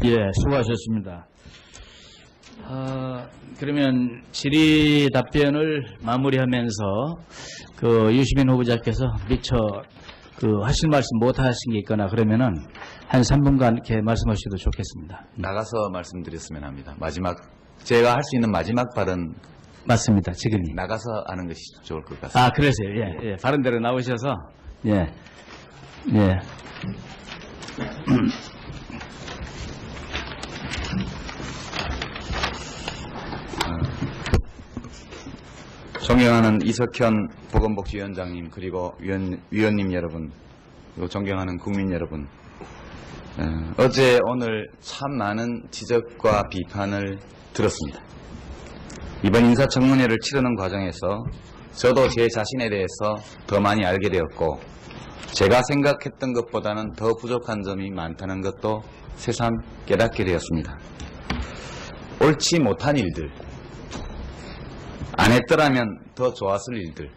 예, 수고하셨습니다. 그러면 질의 답변을 마무리하면서 유시민 후보자께서 미처 하실 말씀 못 하신 게 있거나 그러면은 한 3분간 이렇게 말씀하셔도 좋겠습니다. 나가서 말씀드렸으면 합니다. 제가 할 수 있는 마지막 발언. 맞습니다. 지금이. 나가서 하는 것이 좋을 것 같습니다. 그러세요. 예, 바른 대로 나오셔서, 존경하는 이석현 보건복지위원장님, 그리고 위원님 여러분, 그리고 존경하는 국민 여러분, 어제 오늘 참 많은 지적과 비판을 들었습니다. 이번 인사청문회를 치르는 과정에서 저도 제 자신에 대해서 더 많이 알게 되었고, 제가 생각했던 것보다는 더 부족한 점이 많다는 것도 새삼 깨닫게 되었습니다. 옳지 못한 일들, 안 했더라면 더 좋았을 일들,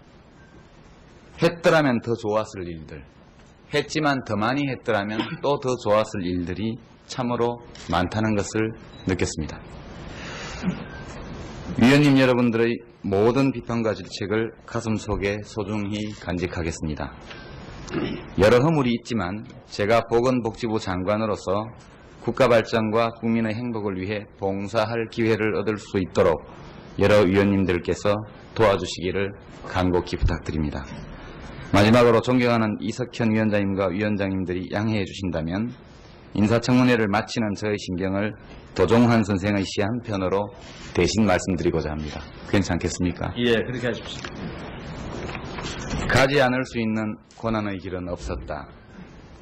했더라면 더 좋았을 일들, 했지만 더 많이 했더라면 또 더 좋았을 일들이 참으로 많다는 것을 느꼈습니다. 위원님 여러분들의 모든 비판과 질책을 가슴속에 소중히 간직하겠습니다. 여러 허물이 있지만 제가 보건복지부 장관으로서 국가 발전과 국민의 행복을 위해 봉사할 기회를 얻을 수 있도록 여러 위원님들께서 도와주시기를 간곡히 부탁드립니다. 마지막으로 존경하는 이석현 위원장님과 위원장님들이 양해해 주신다면 인사청문회를 마치는 저의 심경을 도종환 선생의 시 한 편으로 대신 말씀드리고자 합니다. 괜찮겠습니까? 예, 그렇게 하십시오. 가지 않을 수 있는 고난의 길은 없었다.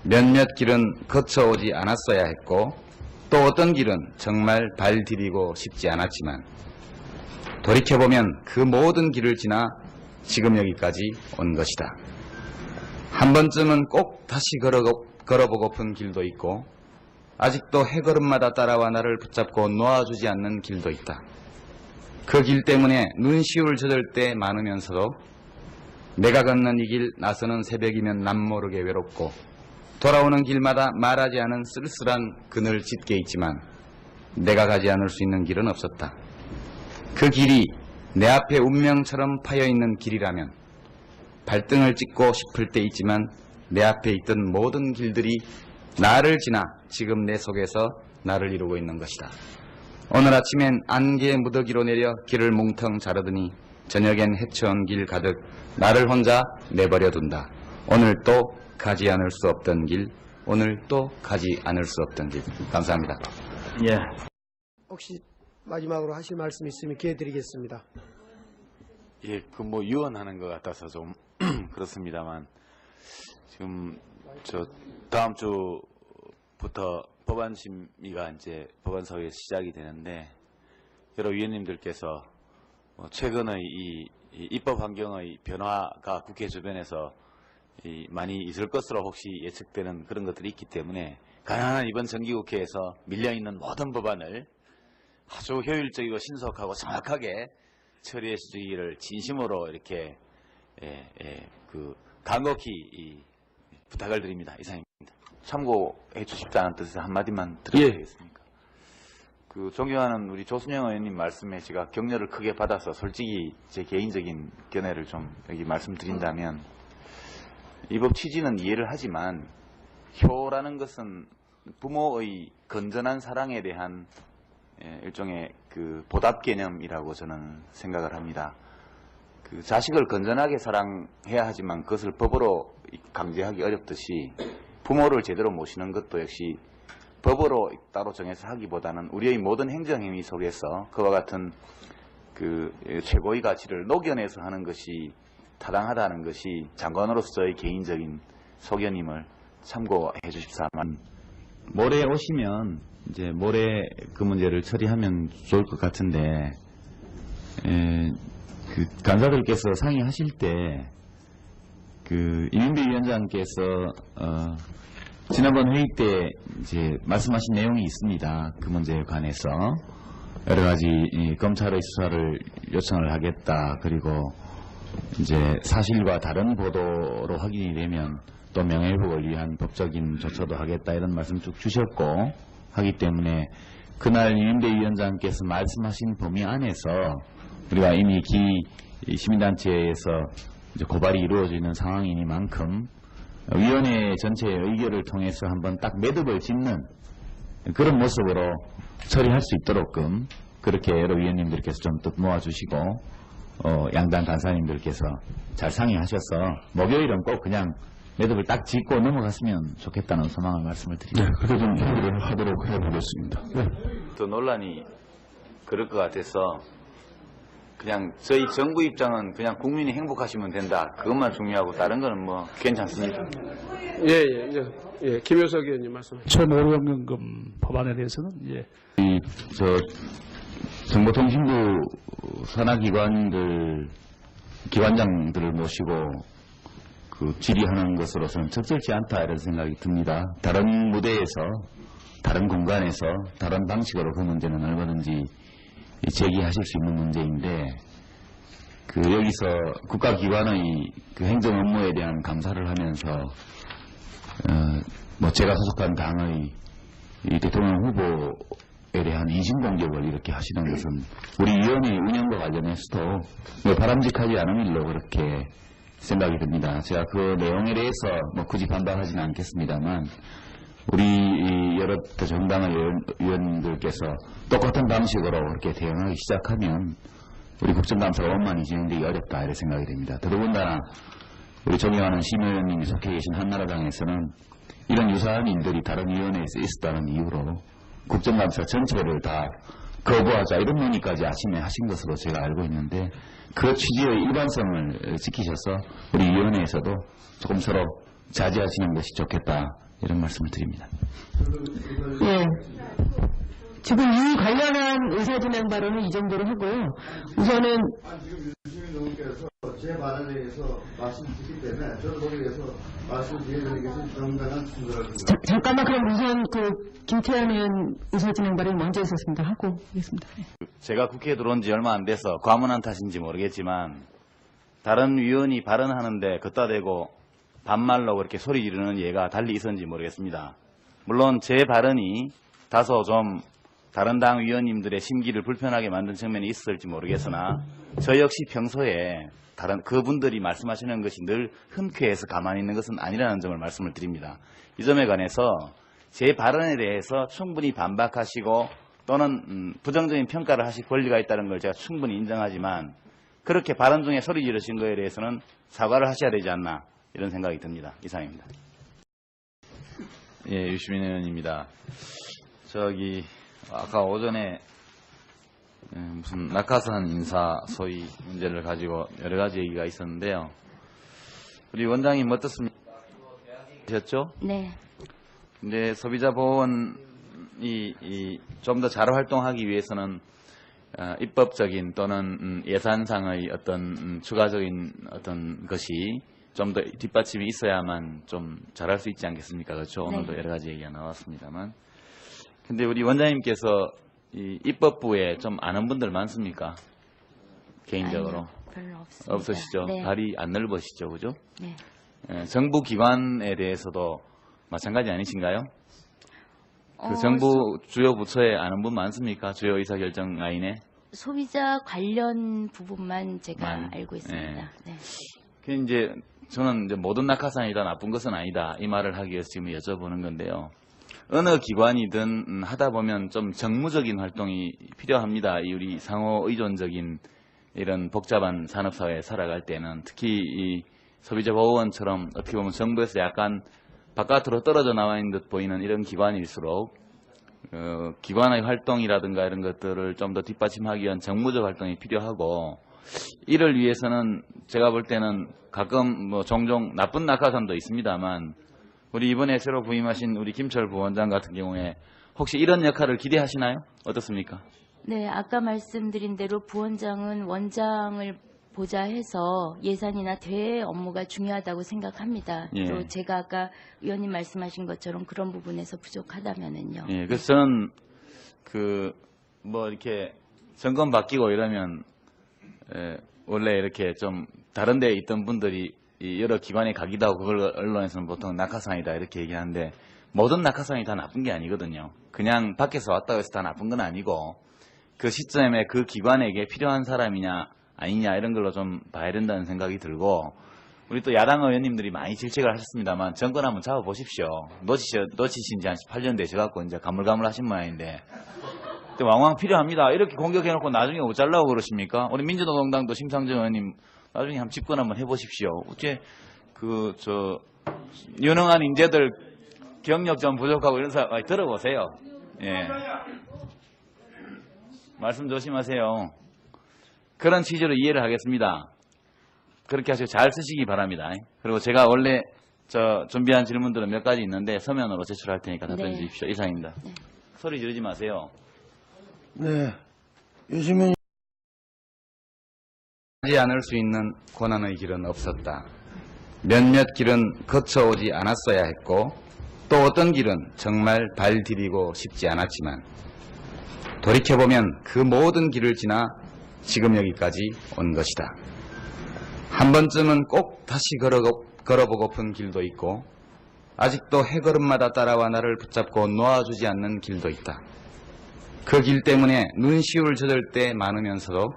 몇몇 길은 거쳐오지 않았어야 했고, 또 어떤 길은 정말 발 디디고 싶지 않았지만 돌이켜보면 그 모든 길을 지나 지금 여기까지 온 것이다. 한 번쯤은 꼭 다시 걸어보고픈 길도 있고, 아직도 해걸음마다 따라와 나를 붙잡고 놓아주지 않는 길도 있다. 그 길 때문에 눈시울 젖을 때 많으면서도 내가 걷는 이 길 나서는 새벽이면 남모르게 외롭고, 돌아오는 길마다 말하지 않은 쓸쓸한 그늘 짙게 있지만 내가 가지 않을 수 있는 길은 없었다. 그 길이 내 앞에 운명처럼 파여있는 길이라면 발등을 찍고 싶을 때 있지만 내 앞에 있던 모든 길들이 나를 지나 지금 내 속에서 나를 이루고 있는 것이다. 오늘 아침엔 안개 무더기로 내려 길을 뭉텅 자르더니 저녁엔 헤쳐온 길 가득 나를 혼자 내버려 둔다. 오늘 또 가지 않을 수 없던 길, 오늘 또 가지 않을 수 없던 길. 감사합니다. 예. 혹시 마지막으로 하실 말씀 있으면 기회 드리겠습니다. 예, 유언하는 것 같아서 좀 그렇습니다만, 지금 다음 주부터 법안 심의가 이제 법안소위에서 시작이 되는데, 여러 위원님들께서 최근의 이 입법 환경의 변화가 국회 주변에서 많이 있을 것으로 혹시 예측되는 그런 것들이 있기 때문에 가난한 이번 정기국회에서 밀려있는 모든 법안을 아주 효율적이고 신속하고 정확하게 처리해 주시기를 진심으로 이렇게 간곡히 부탁을 드립니다. 이상입니다. 참고해 주십사는 뜻에서 한마디만 드려도 되겠습니까? 존경하는 우리 조순영 의원님 말씀에 제가 격려를 크게 받아서 솔직히 제 개인적인 견해를 좀 여기 말씀드린다면, 이 법 취지는 이해를 하지만 효라는 것은 부모의 건전한 사랑에 대한 일종의 보답 개념이라고 저는 생각을 합니다. 자식을 건전하게 사랑해야 하지만 그것을 법으로 강제하기 어렵듯이 부모를 제대로 모시는 것도 역시 법으로 따로 정해서 하기보다는 우리의 모든 행정행위 속에서 그와 같은 최고의 가치를 녹여내서 하는 것이 타당하다는 것이 장관으로서의 개인적인 소견임을 참고해 주십사만, 모레 오시면 이제 모레 그 문제를 처리하면 좋을 것 같은데, 간사들께서 상의하실 때 이민배 위원장께서 지난번 회의 때 이제 말씀하신 내용이 있습니다. 그 문제에 관해서 여러 가지 검찰의 수사를 요청을 하겠다. 그리고 이제 사실과 다른 보도로 확인이 되면 또 명예회복을 위한 법적인 조처도 하겠다, 이런 말씀 쭉 주셨고, 하기 때문에 그날 유인배 위원장께서 말씀하신 범위 안에서 우리가 이미 시민단체에서 이제 고발이 이루어지는 상황이니만큼 위원회 전체의 의결을 통해서 한번 딱 매듭을 짓는 그런 모습으로 처리할 수 있도록끔 그렇게 여러 위원님들께서 좀 또 모아주시고 양당 간사님들께서 잘 상의하셔서 목요일은 꼭 그냥 매듭을 딱 짓고 넘어갔으면 좋겠다는 소망을 말씀을 드립니다. 네, 그렇게 좀 협의를 하도록 해보겠습니다. 네. 또 논란이 그럴 것 같아서 그냥 저희 정부 입장은 그냥 국민이 행복하시면 된다. 그것만 중요하고 다른 거는 뭐 괜찮습니다. 김효석 의원님 말씀하세요. 최노령연금 법안에 대해서는 정보통신부 기관장들을 모시고 그 질의하는 것으로서는 적절치 않다 이런 생각이 듭니다. 다른 무대에서, 다른 공간에서, 다른 방식으로 그 문제는 얼마든지 제기하실 수 있는 문제인데, 여기서 국가기관의 그 행정 업무에 대한 감사를 하면서, 제가 소속한 당의 이 대통령 후보에 대한 인신공격을 이렇게 하시는 것은 우리 위원회 운영과 관련해서도 바람직하지 않은 일로 그렇게 생각이 듭니다. 제가 그 내용에 대해서 굳이 반박하지는 않겠습니다만, 우리 여러 정당의 의원들께서 똑같은 방식으로 그렇게 대응하기 시작하면 우리 국정감사가 원만히 진행되기 어렵다 이런 생각이 됩니다. 더더군다나 우리 존경하는 심 의원님이 속해 계신 한나라당에서는 이런 유사한 일들이 다른 위원회에서 있었다는 이유로 국정감사 전체를 다 거부하자 이런 논의까지 아침에 하신 것으로 제가 알고 있는데, 그 취지의 일관성을 지키셔서 우리 위원회에서도 조금 서로 자제하시는 것이 좋겠다 이런 말씀을 드립니다. 예. 지금 이 관련한 의사진행 발언은 이 정도로 하고요. 우선은 지금 유시민 의원께서 제 발언에 대해서 말씀드리기 때문에 저도 거기에 대해서 말씀드리기 위해서 정당한 순서를 잠깐만, 그럼 우선 김태현 의원 의사진행 발언이 먼저 있었습니다. 하고 하겠습니다. 제가 국회에 들어온 지 얼마 안 돼서 과문한 탓인지 모르겠지만 다른 위원이 발언하는데 걷다 대고 반말로 그렇게 소리 지르는 예가 달리 있었는지 모르겠습니다. 물론 제 발언이 다소 좀 다른 당 위원님들의 심기를 불편하게 만든 측면이 있을지 모르겠으나 저 역시 평소에 다른 그분들이 말씀하시는 것이 늘 흔쾌해서 가만히 있는 것은 아니라는 점을 말씀을 드립니다. 이 점에 관해서 제 발언에 대해서 충분히 반박하시고 또는 부정적인 평가를 하실 권리가 있다는 걸 제가 충분히 인정하지만, 그렇게 발언 중에 소리 지르신 거에 대해서는 사과를 하셔야 되지 않나 이런 생각이 듭니다. 이상입니다. 예, 유시민 의원입니다. 아까 오전에 무슨 낙하산 인사 소위 문제를 가지고 여러 가지 얘기가 있었는데요. 우리 원장님 어떻습니까? 하셨죠? 네. 근데 소비자 보호원이 좀 더 잘 활동하기 위해서는 입법적인 또는 예산상의 어떤 추가적인 어떤 것이 좀 더 뒷받침이 있어야만 좀 잘할 수 있지 않겠습니까? 그렇죠? 네. 오늘도 여러 가지 얘기가 나왔습니다만. 근데 우리 원장님께서 이 입법부에 좀 아는 분들 많습니까? 개인적으로? 아니요, 별로 없습니다. 없으시죠? 네. 발이 안 넓으시죠? 그죠? 네. 정부 기관에 대해서도 마찬가지 아니신가요? 정부 주요 부처에 아는 분 많습니까? 주요 의사결정 라인에? 소비자 관련 부분만 제가 알고 있습니다. 네. 이제 저는 이제 모든 낙하산이다 나쁜 것은 아니다 이 말을 하기 위해서 지금 여쭤보는 건데요. 어느 기관이든 하다 보면 좀 정무적인 활동이 필요합니다. 우리 상호 의존적인 이런 복잡한 산업사회에 살아갈 때는 특히 이 소비자보호원처럼 어떻게 보면 정부에서 약간 바깥으로 떨어져 나와 있는 듯 보이는 이런 기관일수록 기관의 활동이라든가 이런 것들을 좀 더 뒷받침하기 위한 정무적 활동이 필요하고, 이를 위해서는 제가 볼 때는 가끔 종종 나쁜 낙하산도 있습니다만 우리 이번에 새로 부임하신 우리 김철 부원장 같은 경우에 혹시 이런 역할을 기대하시나요? 어떻습니까? 네, 아까 말씀드린 대로 부원장은 원장을 보자 해서 예산이나 대외 업무가 중요하다고 생각합니다. 예. 또 제가 아까 위원님 말씀하신 것처럼 그런 부분에서 부족하다면은요. 예, 그래서 저는 이렇게 정권 바뀌고 이러면 원래 이렇게 좀 다른 데에 있던 분들이 여러 기관에 가기도 하고 그걸 언론에서는 보통 낙하산이다 이렇게 얘기하는데, 모든 낙하산이 다 나쁜 게 아니거든요. 그냥 밖에서 왔다고 해서 다 나쁜 건 아니고 그 시점에 그 기관에게 필요한 사람이냐 아니냐 이런 걸로 좀 봐야 된다는 생각이 들고, 우리 또 야당 의원님들이 많이 질책을 하셨습니다만 정권 한번 잡아보십시오. 놓치신 지 한 18년 되셔갖고 이제 가물가물하신 모양인데 왕왕 필요합니다. 이렇게 공격해놓고 나중에 못 잘라고 그러십니까? 우리 민주노동당도 심상정 의원님 나중에 한번 집권 한번 해보십시오. 어째 유능한 인재들 경력 좀 부족하고 이런 사람 들어보세요. 예. 말씀 조심하세요. 그런 취지로 이해를 하겠습니다. 그렇게 하시고 잘 쓰시기 바랍니다. 그리고 제가 원래 준비한 질문들은 몇 가지 있는데 서면으로 제출할 테니까 답변 주십시오. 이상입니다. 소리 지르지 마세요. 네. 유시민 하지 않을 수 있는 고난의 길은 없었다. 몇몇 길은 거쳐오지 않았어야 했고 또 어떤 길은 정말 발 디디고 싶지 않았지만 돌이켜보면 그 모든 길을 지나 지금 여기까지 온 것이다. 한 번쯤은 꼭 다시 걸어보고픈 길도 있고 아직도 해걸음마다 따라와 나를 붙잡고 놓아주지 않는 길도 있다. 그 길 때문에 눈시울 젖을 때 많으면서도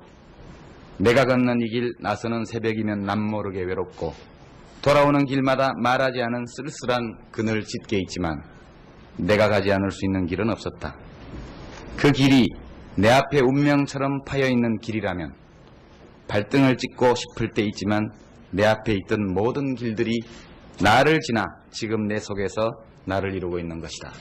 내가 걷는 이 길 나서는 새벽이면 남모르게 외롭고 돌아오는 길마다 말하지 않은 쓸쓸한 그늘 짙게 있지만 내가 가지 않을 수 있는 길은 없었다. 그 길이 내 앞에 운명처럼 파여있는 길이라면 발등을 찍고 싶을 때 있지만 내 앞에 있던 모든 길들이 나를 지나 지금 내 속에서 나를 이루고 있는 것이다.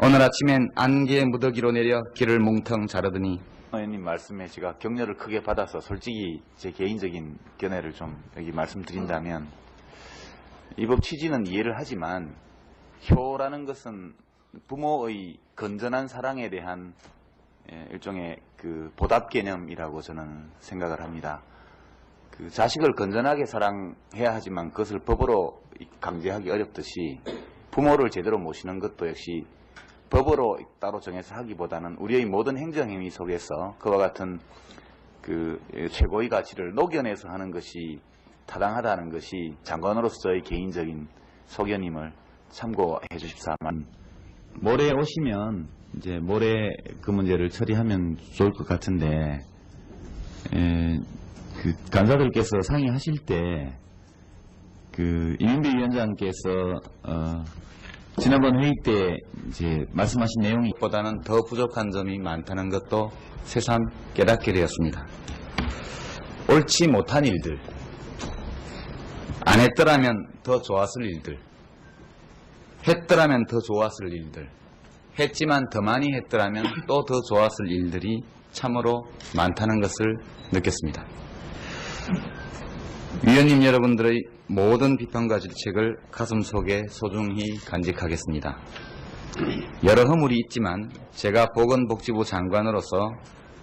오늘 아침엔 안개 무더기로 내려 길을 뭉텅 자르더니 의원님 말씀에 제가 격려를 크게 받아서 솔직히 제 개인적인 견해를 좀 여기 말씀드린다면, 이 법 취지는 이해를 하지만 효라는 것은 부모의 건전한 사랑에 대한 일종의 그 보답 개념이라고 저는 생각을 합니다. 그 자식을 건전하게 사랑해야 하지만 그것을 법으로 강제하기 어렵듯이 부모를 제대로 모시는 것도 역시 법으로 따로 정해서 하기보다는 우리의 모든 행정행위 속에서 그와 같은 그 최고의 가치를 녹여내서 하는 것이 타당하다는 것이 장관으로서 저의 개인적인 소견임을 참고해 주십사만, 모레 오시면 이제 모레 그 문제를 처리하면 좋을 것 같은데, 그 간사들께서 상의하실 때 그 이민배 위원장께서 지난번 회의 때 이제 말씀하신 내용이 보다는 더 부족한 점이 많다는 것도 새삼 깨닫게 되었습니다. 옳지 못한 일들, 안 했더라면 더 좋았을 일들, 했더라면 더 좋았을 일들, 했지만 더 많이 했더라면 또 더 좋았을 일들이 참으로 많다는 것을 느꼈습니다. 위원님 여러분들의 모든 비판과 질책을 가슴속에 소중히 간직하겠습니다. 여러 허물이 있지만 제가 보건복지부 장관으로서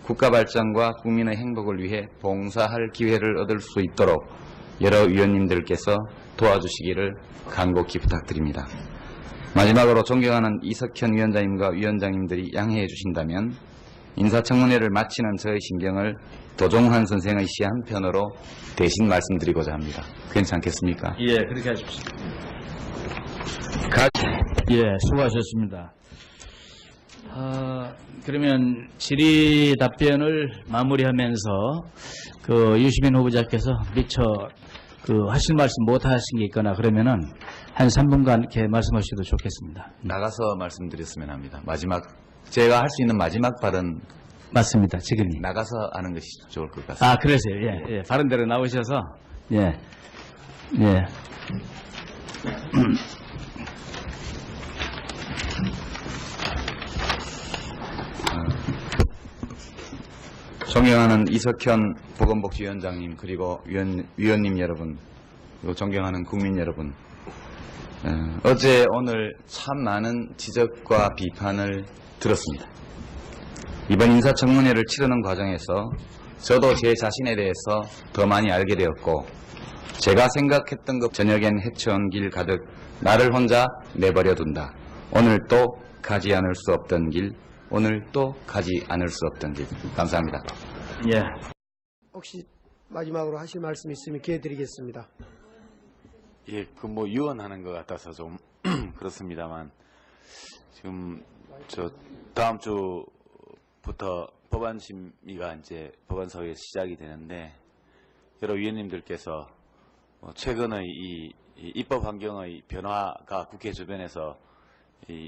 국가 발전과 국민의 행복을 위해 봉사할 기회를 얻을 수 있도록 여러 위원님들께서 도와주시기를 간곡히 부탁드립니다. 마지막으로 존경하는 이석현 위원장님과 위원장님들이 양해해 주신다면 인사청문회를 마치는 저의 심경을 도종환 선생의 시 한 편으로 대신 말씀드리고자 합니다. 괜찮겠습니까? 예, 그렇게 하십시오. 예, 수고하셨습니다. 그러면 질의 답변을 마무리하면서 그 유시민 후보자께서 미처 하실 말씀 못 하신 게 있거나 그러면은 한 3분간 이렇게 말씀하셔도 좋겠습니다. 나가서 말씀드렸으면 합니다. 제가 할 수 있는 마지막 발언 맞습니다. 지금이. 나가서 하는 것이 좋을 것 같습니다. 아, 그러세요. 예, 예. 바른 대로 나오셔서, 예, 예. 존경하는 이석현 보건복지위원장님, 그리고 위원님 여러분, 그리고 존경하는 국민 여러분, 어제 오늘 참 많은 지적과 비판을 들었습니다. 이번 인사청문회를 치르는 과정에서 저도 제 자신에 대해서 더 많이 알게 되었고, 제가 생각했던 것 저녁엔 헤쳐온 길 가득 나를 혼자 내버려 둔다. 오늘 또 가지 않을 수 없던 길, 오늘 또 가지 않을 수 없던 길. 감사합니다. 예. 혹시 마지막으로 하실 말씀 있으면 기회 드리겠습니다. 예, 유언하는 것 같아서 좀 그렇습니다만, 지금 저 다음 주부터 법안 심의가 이제 법안 소위에 시작이 되는데 여러 위원님들께서 최근의 이 입법 환경의 변화가 국회 주변에서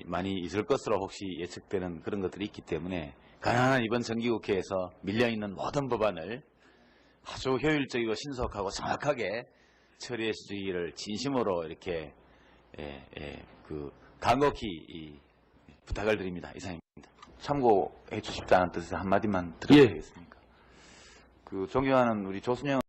많이 있을 것으로 혹시 예측되는 그런 것들이 있기 때문에 가능한 이번 정기국회에서 밀려있는 모든 법안을 아주 효율적이고 신속하고 정확하게 처리해 주기를 진심으로 이렇게 간곡히 부탁을 드립니다. 이상입니다. 참고해 주십사는 뜻에서 한마디만 드려도 되겠습니까? 존경하는 우리 조순영